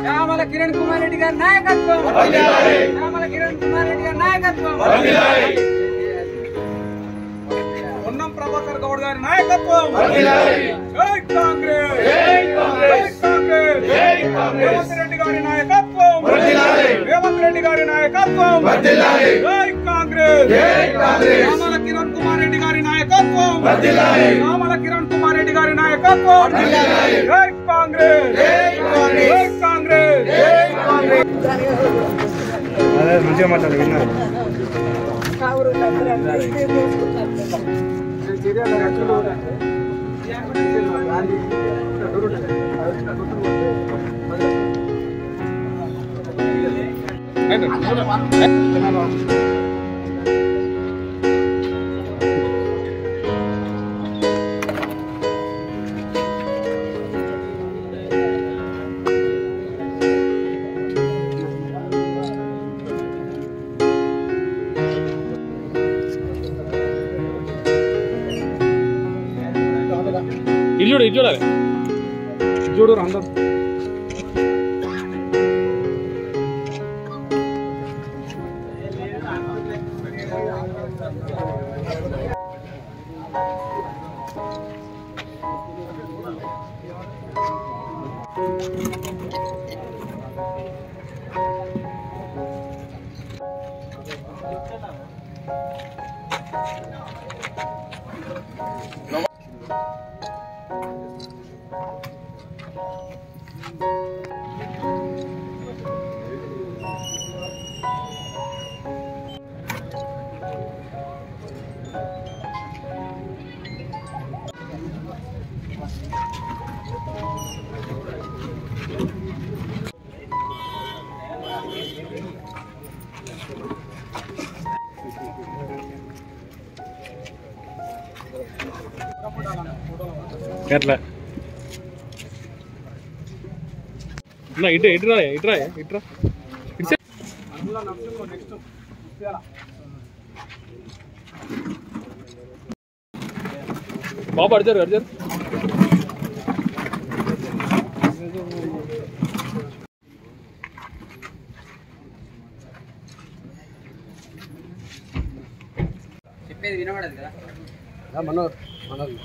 శ్యామల కిరణ్ కుమార్ రెడ్డి గారి నాయకత్వం, శ్యామల కిరణ్ కుమార్ రెడ్డి గారి నాయకత్వం, పొన్నం ప్రభాకర్ గౌడ్ గారి నాయకత్వం, జై కాంగ్రెస్, రేవంత్ రెడ్డి గారి నాయకత్వం, రేవంత్ రెడ్డి గారి నాయకత్వం, జై కాంగ్రెస్, శ్యామల కిరణ్ కుమార్ రెడ్డి గారి నాయకత్వం, శ్యామల కిరణ్ కుమార్ రెడ్డి గారి నాయకత్వం, జై కాంగ్రెస్, జై కాంగ్రెస్, జై కాంగ్రెస్. అదే మంచిగా మాట్లాడాలి విన్నారు. చూడాలి చూడు అందరం ఎట్లా ఇటు ఇటురా ఇటురా ఇటురా బాబు అడిచారు అడిచారు చెప్పేది వినబడదు కదా మనోజ్ మనోజ్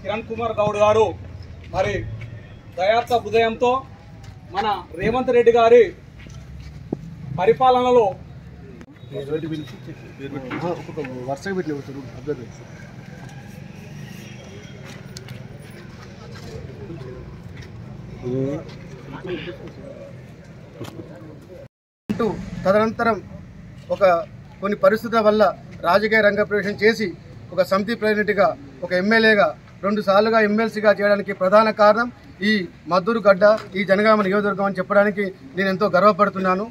కిరణ్ కుమార్ గౌడ్ గారు మరి దయార్థ హృదయంతో మన రేవంత్ రెడ్డి గారి పరిపాలనలో వరుసగా పెట్టిన తదనంతరం కొన్ని పరిస్థితుల వల్ల రాజకీయ రంగ ప్రవేశం చేసి ఒక సమితి ప్రెసిడెంట్గా ఒక ఎమ్మెల్యేగా 2 సార్లుగా ఎమ్మెల్సీగా చేయడానికి ప్రధాన కారణం ఈ మద్దూరు గడ్డ ఈ జనగామ నియోజకవర్గం అని చెప్పడానికి నేను ఎంతో గర్వపడుతున్నాను.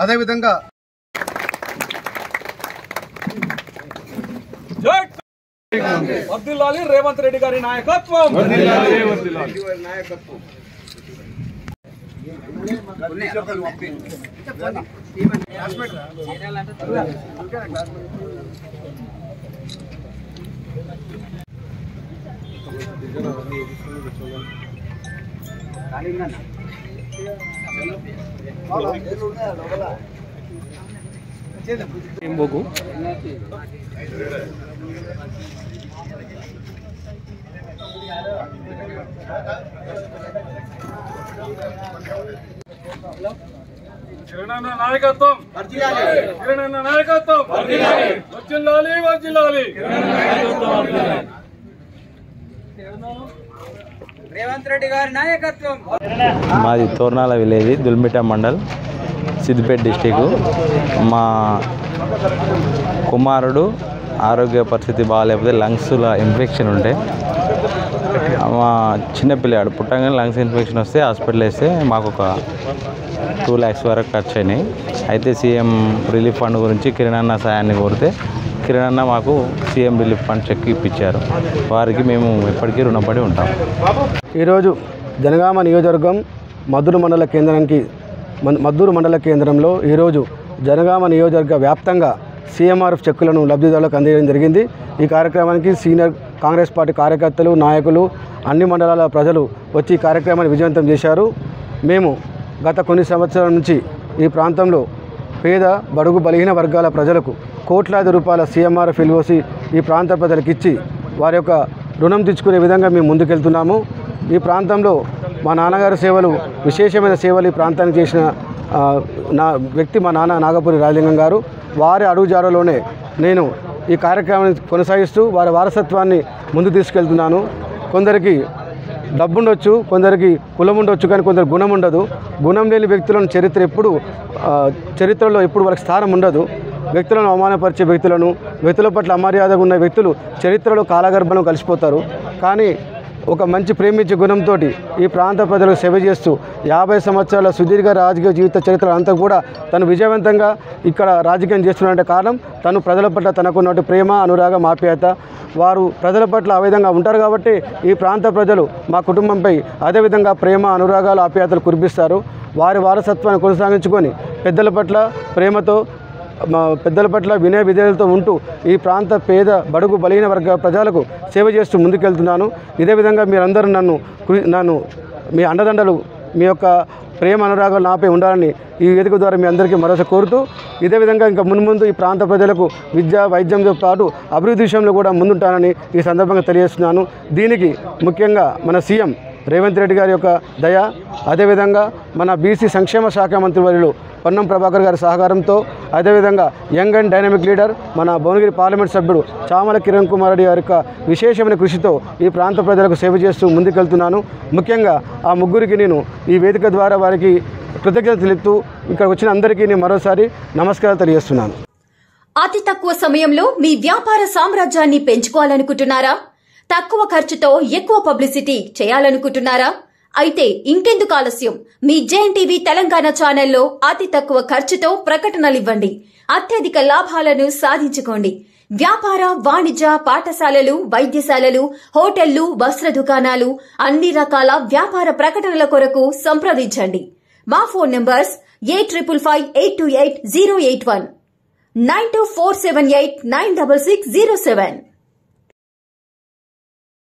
అదేవిధంగా వర్ధిల్లాలి రేవంత్ రెడ్డి గారి నాయకత్వం. కిరణ్ నాయకత్వం కిరణ్ నాయకత్వం వర్ధిల్లాలి వర్ధిల్లాలి రేవంత్ రెడ్డి గారి నాయకత్వం. మాది తోర్నాల విలేజ్ దుల్మిట మండల్ సిద్దిపేట డిస్టిక్. మా కుమారుడు ఆరోగ్య పరిస్థితి బాగాలేకపోతే లంగ్స్లో ఇన్ఫెక్షన్ ఉంటే మా చిన్నపిల్లాడు పుట్టంగానే లంగ్స్ ఇన్ఫెక్షన్ వస్తే హాస్పిటల్ వేస్తే మాకు ఒక 2 lakhs వరకు ఖర్చు అయినాయి. అయితే సీఎం రిలీఫ్ ఫండ్ గురించి కిరణ్ సాయాన్ని కోరితే కిరణ్ మాకు సీఎం రిలీఫ్ ఫండ్ చెక్ ఇప్పించారు. వారికి మేము ఎప్పటికీ రుణపడి ఉంటాం. ఈరోజు జనగామ నియోజకవర్గం మద్దూరు మండల కేంద్రంలో ఈరోజు జనగామ నియోజకవర్గ వ్యాప్తంగా సీఎంఆర్ఎఫ్ చెక్కులను లబ్ధిదారులకు అందజేయడం జరిగింది. ఈ కార్యక్రమానికి సీనియర్ కాంగ్రెస్ పార్టీ కార్యకర్తలు, నాయకులు, అన్ని మండలాల ప్రజలు వచ్చి ఈ కార్యక్రమాన్ని విజయవంతం చేశారు. మేము గత కొన్ని సంవత్సరాల నుంచి ఈ ప్రాంతంలో పేద, బడుగు, బలహీన వర్గాల ప్రజలకు కోట్లాది రూపాయల సీఎంఆర్ఎఫ్ ఎల్ఓసి ఈ ప్రాంత ప్రజలకు ఇచ్చి వారి యొక్క రుణం తెచ్చుకునే విధంగా మేము ముందుకెళ్తున్నాము. ఈ ప్రాంతంలో మా నాన్నగారి సేవలు, విశేషమైన సేవలు ఈ ప్రాంతానికి చేసిన నా వ్యక్తి మా నాన్న నాగపూరి రాజలింగం గారు. వారి అడుగుజాడలోనే నేను ఈ కార్యక్రమాన్ని కొనసాగిస్తూ వారి వారసత్వాన్ని ముందు తీసుకెళ్తున్నాను. కొందరికి డబ్బు ఉండొచ్చు, కొందరికి కులం ఉండొచ్చు, కానీ కొందరు గుణం ఉండదు. గుణం లేని వ్యక్తులను చరిత్రలో ఎప్పుడు వారికి స్థానం ఉండదు. వ్యక్తులను అవమానపరిచే వ్యక్తుల పట్ల అమర్యాదగా ఉన్న వ్యక్తులు చరిత్రలో కాలగర్భంలో కలిసిపోతారు. కానీ ఒక మంచి ప్రేమించే గుణంతో ఈ ప్రాంత ప్రజలకు సేవ చేస్తూ 50 సంవత్సరాల సుదీర్ఘ రాజకీయ జీవిత చరిత్ర అంతా కూడా తను విజయవంతంగా ఇక్కడ రాజకీయం చేస్తున్నట్టే కారణం తను ప్రజల పట్ల తనకున్నట్టు ప్రేమ, అనురాగం, ఆప్యాయత. వారు ప్రజల పట్ల ఆ విధంగా ఉంటారు కాబట్టి ఈ ప్రాంత ప్రజలు మా కుటుంబంపై అదేవిధంగా ప్రేమ, అనురాగాలు, ఆప్యాయతలు కురిపిస్తారు. వారి వారసత్వాన్ని కొనసాగించుకొని పెద్దల పట్ల ప్రేమతో, పెద్దల పట్ల వినయ విధేయులతో ఉంటూ ఈ ప్రాంత పేద, బడుగు, బలహీన వర్గ ప్రజలకు సేవ చేస్తూ ముందుకెళ్తున్నాను. ఇదే విధంగా మీరందరూ నన్ను మీ అండదండలు, మీ యొక్క ప్రేమ, అనురాగాలు నాపై ఉండాలని ఈ వేదిక ద్వారా మీ అందరికీ మరోసారి కోరుతూ, ఇదే విధంగా ఇంకా మున్ముందు ఈ ప్రాంత ప్రజలకు విద్య, వైద్యంతో పాటు అభివృద్ధి విషయంలో కూడా ముందుంటానని ఈ సందర్భంగా తెలియజేస్తున్నాను. దీనికి ముఖ్యంగా మన సీఎం రేవంత్ రెడ్డి గారి యొక్క దయ, అదేవిధంగా మన బీసీ సంక్షేమ శాఖ మంత్రివర్యులు పొన్నం ప్రభాకర్ గారి సహకారంతో, అదేవిధంగా యంగ్ అండ్ డైనమిక్ లీడర్ మన భువనగిరి పార్లమెంట్ సభ్యుడు చామల కిరణ్ కుమార్ రెడ్డి గారి యొక్క విశేషమైన కృషితో ఈ ప్రాంత ప్రజలకు సేవ చేస్తూ ముందుకెళ్తున్నాను. ముఖ్యంగా ఆ ముగ్గురికి నేను ఈ వేదిక ద్వారా వారికి కృతజ్ఞతలు తెలుపుతూ ఇక్కడ వచ్చిన అందరికీ నేను మరోసారి నమస్కారాలు తెలియజేస్తున్నాను. అతి తక్కువ సమయంలో మీ వ్యాపార సామ్రాజ్యాన్ని పెంచుకోవాలనుకుంటున్నారా? తక్కువ ఖర్చుతో ఎక్కువ పబ్లిసిటీ చేయాలనుకుంటున్నారా? అయితే ఇంకెందుకు ఆలస్యం? మీ జేఎన్టీవీ తెలంగాణ ఛానల్లో అతి తక్కువ ఖర్చుతో ప్రకటనలివ్వండి. అత్యధిక లాభాలను సాధించుకోండి. వ్యాపార, వాణిజ్య, పాఠశాలలు, వైద్యశాలలు, హోటళ్లు, వస్త్ర దుకాణాలు, అన్ని రకాల వ్యాపార ప్రకటనల కొరకు సంప్రదించండి. మా ఫోన్ నంబర్స్ 8558288081, 9247896607.